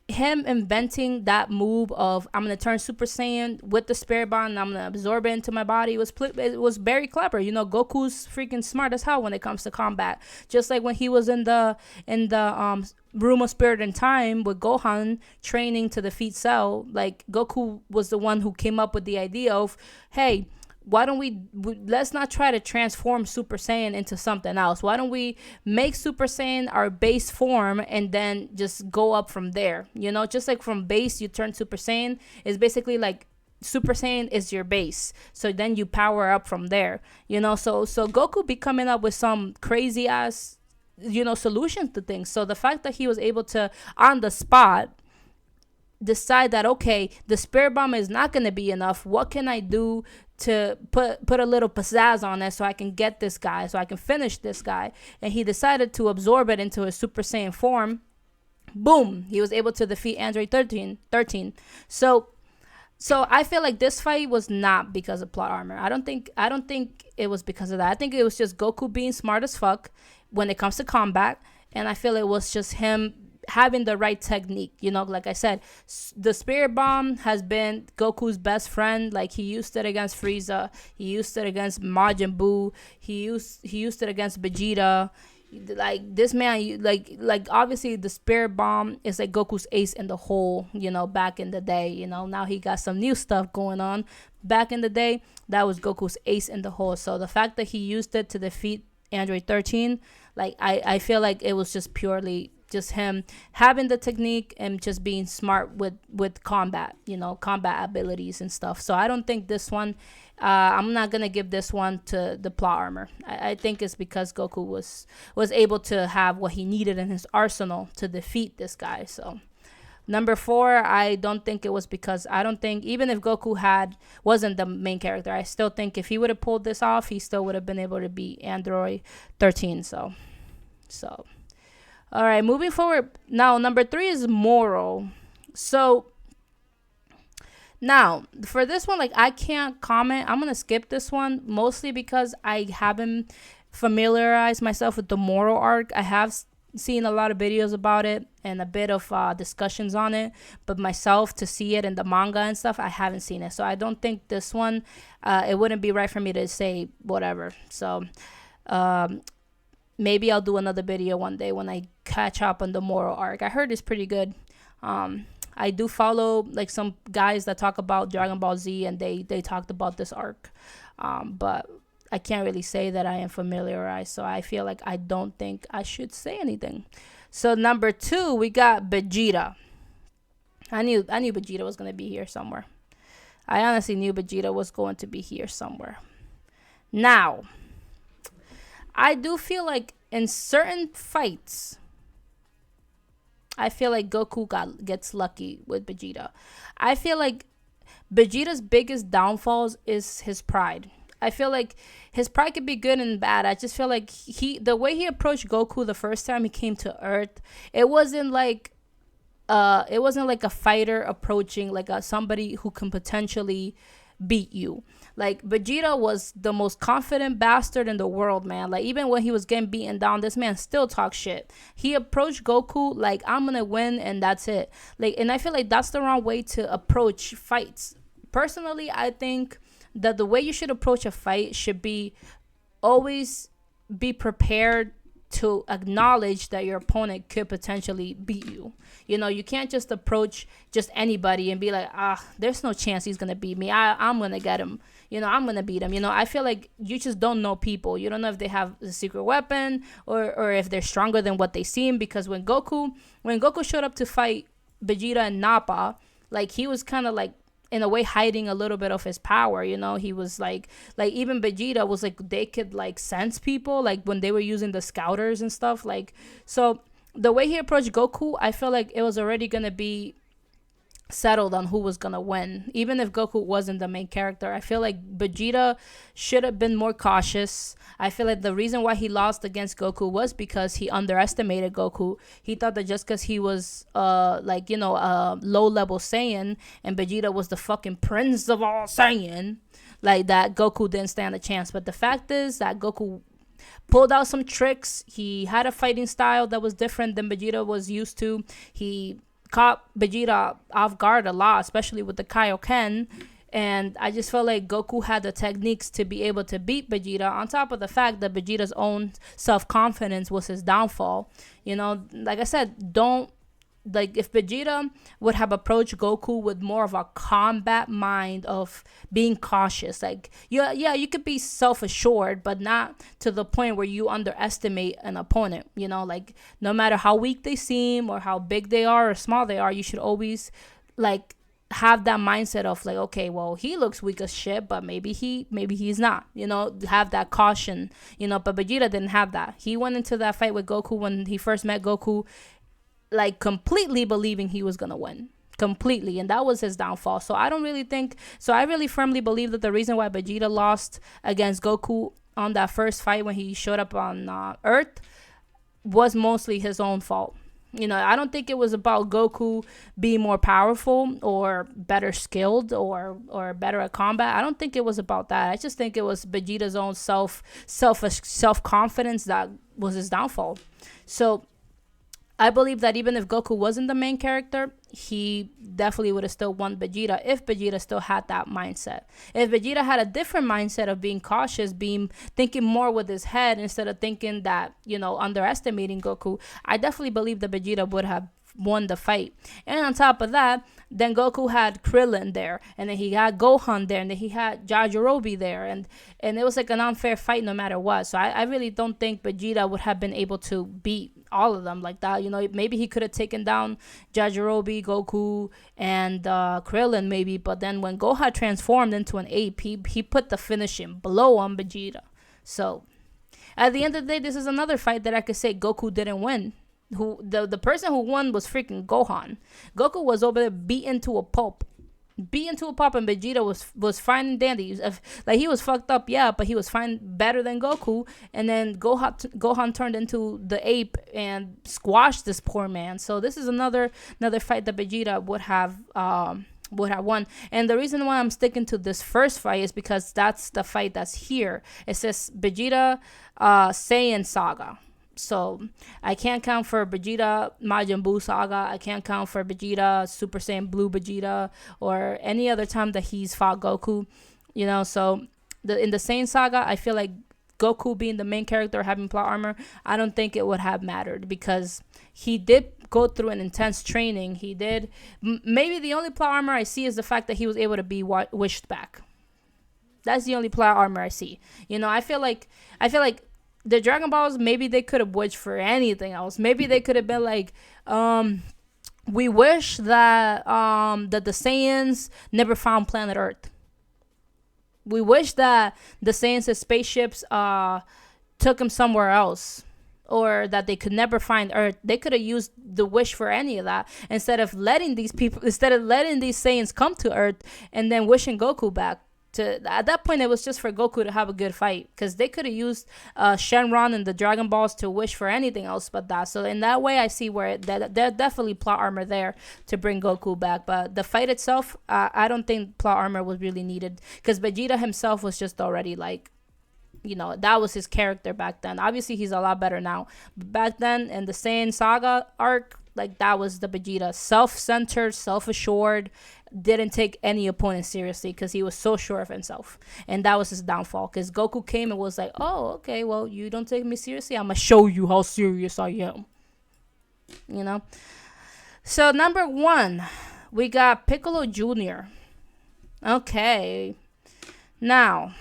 him inventing that move of, I'm gonna turn Super Saiyan with the Spirit Bomb and I'm gonna absorb it into my body, it was very clever. Goku's freaking smart as hell when it comes to combat. Just like when he was in the Room of Spirit and Time with Gohan training to defeat Cell, like, Goku was the one who came up with the idea of, hey, why don't let's not try to transform Super Saiyan into something else. Why don't we make Super Saiyan our base form and then just go up from there? Just like from base, you turn Super Saiyan. It's basically like Super Saiyan is your base. So then you power up from there. So Goku be coming up with some crazy ass, solutions to things. So the fact that he was able to, on the spot, decide that, okay, the Spirit Bomb is not going to be enough. What can I do to put a little pizzazz on it so I can get this guy, so I can finish this guy? And he decided to absorb it into his Super Saiyan form. Boom, he was able to defeat Android 13. So I feel like this fight was not because of plot armor. I don't think it was because of that. I think it was just Goku being smart as fuck when it comes to combat, and I feel it was just him having the right technique. Like I said, the Spirit Bomb has been Goku's best friend. Like, he used it against Frieza, he used it against Majin Buu, he used it against Vegeta. Like, this man, like obviously the Spirit Bomb is like Goku's ace in the hole, back in the day. Now he got some new stuff going on. Back in the day, that was Goku's ace in the hole. So the fact that he used it to defeat Android 13, like, I feel like it was just purely just him having the technique and just being smart with combat, combat abilities and stuff. So I don't think this one, I'm not gonna give this one to the plot armor. I think it's because Goku was able to have what he needed in his arsenal to defeat this guy. So number 4, I don't think it was because, I don't think, even if Goku wasn't the main character, I still think if he would have pulled this off, he still would have been able to beat Android 13. So all right, moving forward. Now, number 3 is Moro. So now, for this one, like, I can't comment. I'm going to skip this one, mostly because I haven't familiarized myself with the Moro arc. I have seen a lot of videos about it and a bit of discussions on it, but myself to see it in the manga and stuff, I haven't seen it. So I don't think this one, it wouldn't be right for me to say whatever. So maybe I'll do another video one day when I catch up on the Moro arc. I heard it's pretty good. I do follow like some guys that talk about Dragon Ball Z, and they talked about this arc, but I can't really say that I am familiarized, so I feel like I don't think I should say anything. So number 2, we got Vegeta. I knew Vegeta was gonna be here somewhere. I honestly knew Vegeta was going to be here somewhere. Now, I do feel like in certain fights, I feel like Goku gets lucky with Vegeta. I feel like Vegeta's biggest downfalls is his pride. I feel like his pride could be good and bad. I just feel like the way he approached Goku the first time he came to Earth, it wasn't like a fighter approaching like somebody who can potentially beat you. Like, Vegeta was the most confident bastard in the world, man. Like, even when he was getting beaten down, this man still talks shit. He approached Goku like, I'm gonna win and that's it. Like, and I feel like that's the wrong way to approach fights. Personally, I think that the way you should approach a fight should be always be prepared to acknowledge that your opponent could potentially beat you. You know, you can't just approach just anybody and be like, there's no chance he's gonna beat me. I'm gonna get him. You know, I'm gonna beat him. You know, I feel like you just don't know people. You don't know if they have a secret weapon or if they're stronger than what they seem. Because when Goku showed up to fight Vegeta and Nappa, like, he was kind of like, in a way, hiding a little bit of his power. You know, he was like even Vegeta was like, they could like sense people, like when they were using the scouters and stuff. Like, so the way he approached Goku, I feel like it was already gonna be settled on who was gonna win. Even if Goku wasn't the main character, I feel like Vegeta should have been more cautious. I feel like the reason why he lost against Goku was because he underestimated Goku. He thought that just because he was low level Saiyan and Vegeta was the fucking prince of all Saiyan, like, that Goku didn't stand a chance. But the fact is that Goku pulled out some tricks. He had a fighting style that was different than Vegeta was used to. He caught Vegeta off guard a lot, especially with the Kaioken. And I just felt like Goku had the techniques to be able to beat Vegeta, on top of the fact that Vegeta's own self-confidence was his downfall. You know, like I said, if Vegeta would have approached Goku with more of a combat mind of being cautious, like, you could be self-assured, but not to the point where you underestimate an opponent. You know, like, no matter how weak they seem or how big they are or small they are, you should always like have that mindset of like, okay, well, he looks weak as shit, but maybe he's not. You know, have that caution. You know, but Vegeta didn't have that. He went into that fight with Goku when he first met Goku, like, completely believing he was gonna win, completely, and that was his downfall. So I really firmly believe that the reason why Vegeta lost against Goku on that first fight when he showed up on Earth was mostly his own fault. You know, I don't think it was about Goku being more powerful or better skilled or better at combat. I don't think it was about that. I just think it was Vegeta's own self confidence that was his downfall. So I believe that even if Goku wasn't the main character, he definitely would have still won Vegeta if Vegeta still had that mindset. If Vegeta had a different mindset of being cautious, thinking more with his head instead of thinking that, you know, underestimating Goku, I definitely believe that Vegeta would have won the fight. And on top of that, then Goku had Krillin there, and then he had Gohan there, and then he had Yajirobe there, and it was like an unfair fight no matter what. So I really don't think Vegeta would have been able to beat all of them like that. You know, maybe he could have taken down Yajirobe, Goku, and Krillin maybe, but then when Gohan transformed into an ape, he put the finishing blow on Vegeta. So at the end of the day, this is another fight that I could say Goku didn't win. The person who won was freaking Gohan. Goku was over there beaten to a pulp, and Vegeta was fine and dandy. Like, he was fucked up, yeah, but he was fine, better than Goku. And then Gohan turned into the ape and squashed this poor man. So this is another fight that Vegeta would have won. And the reason why I'm sticking to this first fight is because that's the fight that's here. It says Vegeta Saiyan Saga. So I can't count for Vegeta Majin Buu Saga. I can't count for Vegeta Super Saiyan Blue Vegeta or any other time that he's fought Goku. You know, so in the Saiyan Saga, I feel like Goku being the main character having plot armor, I don't think it would have mattered because he did go through an intense training. He did. Maybe the only plot armor I see is the fact that he was able to be wished back. That's the only plot armor I see. You know, I feel like the Dragon Balls, maybe they could have wished for anything else. Maybe they could have been like, we wish that the Saiyans never found planet Earth. We wish that the Saiyans' spaceships took them somewhere else, or that they could never find Earth. They could have used the wish for any of that instead of letting these Saiyans come to Earth and then wishing Goku back. At that point, it was just for Goku to have a good fight, because they could have used Shenron and the Dragon Balls to wish for anything else but that. So in that way, I see where there's definitely plot armor there to bring Goku back. But the fight itself, I don't think plot armor was really needed, because Vegeta himself was just already like, you know, that was his character back then. Obviously, he's a lot better now. But back then, in the Saiyan Saga arc, like, that was the Vegeta. Self-centered, self-assured, didn't take any opponent seriously because he was so sure of himself. And that was his downfall, because Goku came and was like, oh, okay, well, you don't take me seriously? I'm going to show you how serious I am. You know? So, number 1, we got Piccolo Jr. Okay. Now,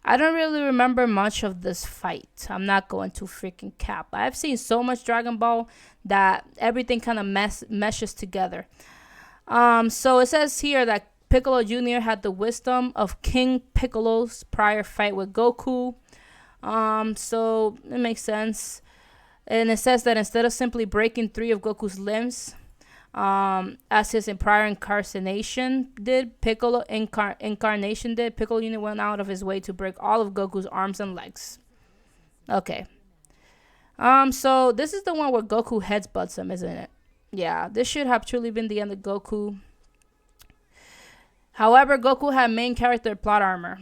I don't really remember much of this fight. I'm not going to freaking cap. I've seen so much Dragon Ball that everything kind of meshes together. So it says here that Piccolo Jr. had the wisdom of King Piccolo's prior fight with Goku. So it makes sense. And it says that instead of simply breaking 3 of Goku's limbs, as his prior incarnation did, Piccolo Jr. went out of his way to break all of Goku's arms and legs. Okay. So this is the one where Goku headbutts him, isn't it? Yeah, this should have truly been the end of Goku. However, Goku had main character plot armor,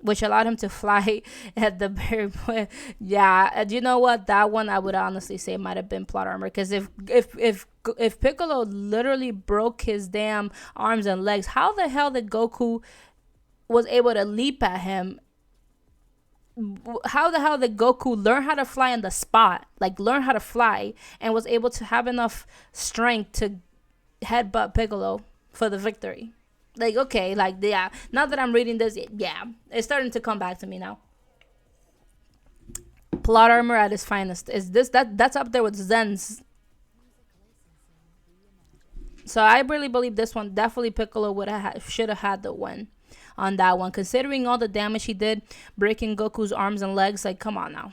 which allowed him to fly at the very point. Yeah, and you know what? That one I would honestly say might have been plot armor, because if Piccolo literally broke his damn arms and legs, how the hell did Goku was able to leap at him? How the hell did Goku learn how to fly on the spot, like learn how to fly, and was able to have enough strength to headbutt Piccolo for the victory? Like, okay, like, yeah, now that I'm reading this, yeah, it's starting to come back to me now. Plot armor at its finest. Is this that's up there with Zen's. So I really believe this one, definitely Piccolo should have had the win on that one, considering all the damage he did, breaking Goku's arms and legs. Like, come on now.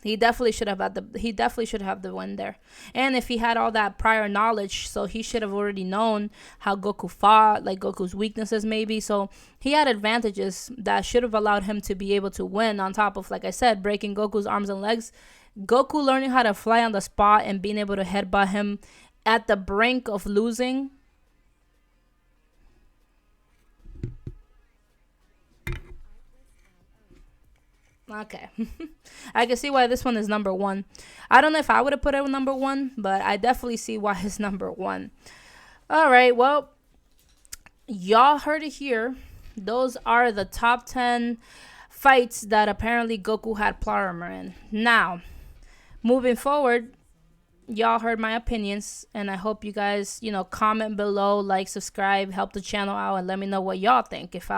He definitely should have the win there. And if he had all that prior knowledge, so he should have already known how Goku fought, like Goku's weaknesses maybe. So he had advantages that should have allowed him to be able to win, on top of, like I said, breaking Goku's arms and legs. Goku learning how to fly on the spot and being able to headbutt him at the brink of losing. Okay. I can see why this one is number 1. I don't know if I would have put it number 1, but I definitely see why it's number 1. All right, well, y'all heard it here. Those are the top 10 fights that apparently Goku had plot armor in. Now, moving forward, y'all heard my opinions, and I hope you guys, comment below, like, subscribe, help the channel out, and let me know what y'all think. If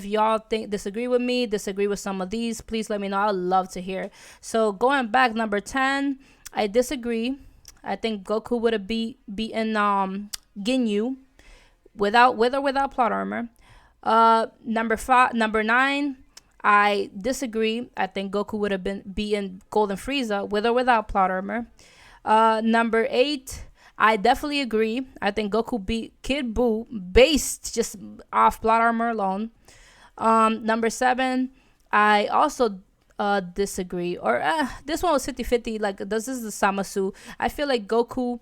y'all disagree with some of these, please let me know. I'd love to hear. So going back, number 10, I disagree. I think Goku would have beaten Ginyu with or without plot armor. Number 9, I disagree. I think Goku would have beaten Golden Frieza with or without plot armor. Number 8, I definitely agree. I think Goku beat Kid Buu based just off plot armor alone. Number 7, I also disagree. Or this one was 50-50. Like, this is the Samasu. I feel like Goku,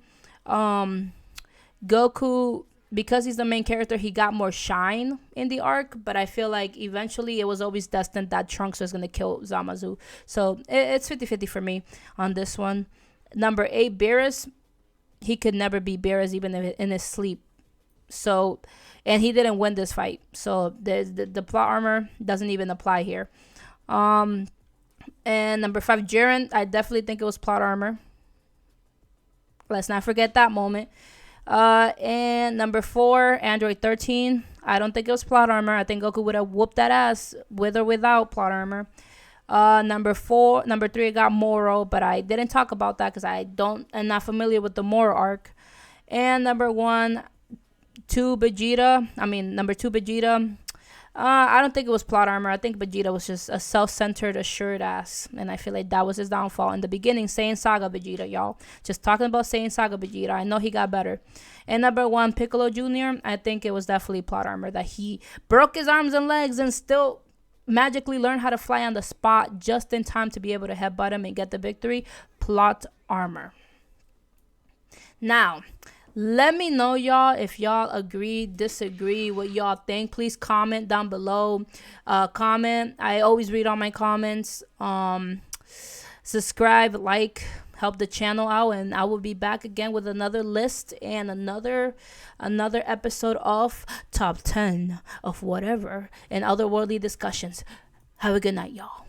because he's the main character, he got more shine in the arc. But I feel like eventually it was always destined that Trunks was going to kill Zamasu. So it's 50-50 for me on this one. Number 8, Beerus. He could never be Beerus even in his sleep. So, and he didn't win this fight. So the plot armor doesn't even apply here. And number 5, Jiren. I definitely think it was plot armor. Let's not forget that moment. And number 4, Android 13. I don't think it was plot armor. I think Goku would have whooped that ass with or without plot armor. Number 3, I got Moro, but I didn't talk about that because I'm not familiar with the Moro arc. And number 2, Vegeta. I don't think it was plot armor. I think Vegeta was just a self-centered, assured ass, and I feel like that was his downfall. In the beginning, Saiyan Saga Vegeta, y'all. Just talking about Saiyan Saga Vegeta. I know he got better. And number 1, Piccolo Jr. I think it was definitely plot armor that he broke his arms and legs and still magically learned how to fly on the spot just in time to be able to headbutt him and get the victory. Plot armor. Now, let me know, y'all, if y'all agree, disagree, what y'all think. Please comment down below. Comment. I always read all my comments. Subscribe, like, help the channel out, and I will be back again with another list and another episode of Top 10 of whatever and otherworldly discussions. Have a good night, y'all.